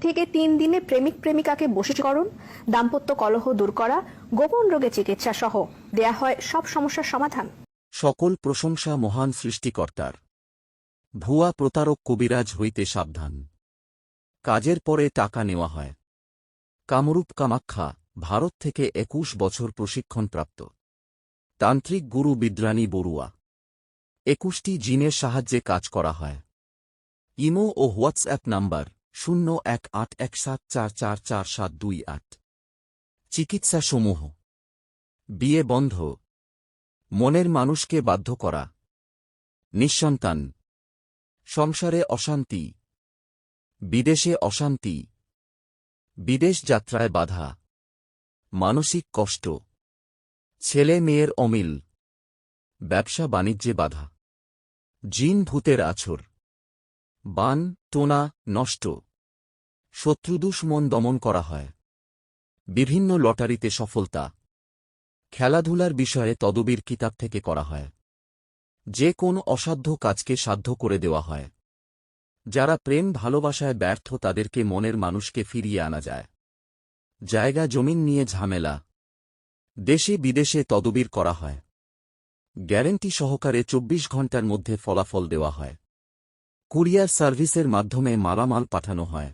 থেকে 3 দিনে প্রেমিক প্রেমিকাকে বশীকরণ, দাম্পত্য কলহ দূর করা, গোপন রোগে চিকিৎসা সহ দেয়া হয় সব সমস্যার সমাধান। সকল প্রশংসা মহান সৃষ্টিকর্তার। ভুয়া প্রতারক কবিরাজ হইতে সাবধান। কাজের পরে টাকা নেওয়া হয়। কামরূপ কামাখ্যা, ভারত থেকে 21 বছর প্রশিক্ষণপ্রাপ্ত তান্ত্রিক গুরু বিদ্রানী বড়ুয়া। 21টি জিনের সাহায্যে কাজ করা হয়। ইমো ও হোয়াটসঅ্যাপ নাম্বার 018174444728। চিকিৎসা সমূহ: বিয়ে বন্ধ, মনের মানুষকে বাধ্য করা, নিঃসন্তান, সংসারে অশান্তি, বিদেশে অশান্তি, বিদেশ যাত্রায় বাধা, মানসিক কষ্ট, ছেলে মেয়ের অমিল, ব্যবসা বাণিজ্যে বাধা, জিন ভূতের আছর, বান টোনা নষ্ট, শত্রুদুশ্মন দমন করা হয়। বিভিন্ন লটারিতে সফলতা, খেলাধুলার বিষয়ে তদবির কিতাব থেকে করা হয়। যে কোন অসাধ্য কাজকে সাধ্য করে দেওয়া হয়। যারা প্রেম ভালোবাসায় ব্যর্থ তাদেরকে মনের মানুষকে ফিরিয়ে আনা যায়। জায়গা জমিন নিয়ে ঝামেলা, দেশে বিদেশে তদবির করা হয়। গ্যারেন্টি সহকারে 24 ঘণ্টার মধ্যে ফলাফল দেওয়া হয়। কুরিয়ার সার্ভিসের মাধ্যমে মালামাল পাঠানো হয়।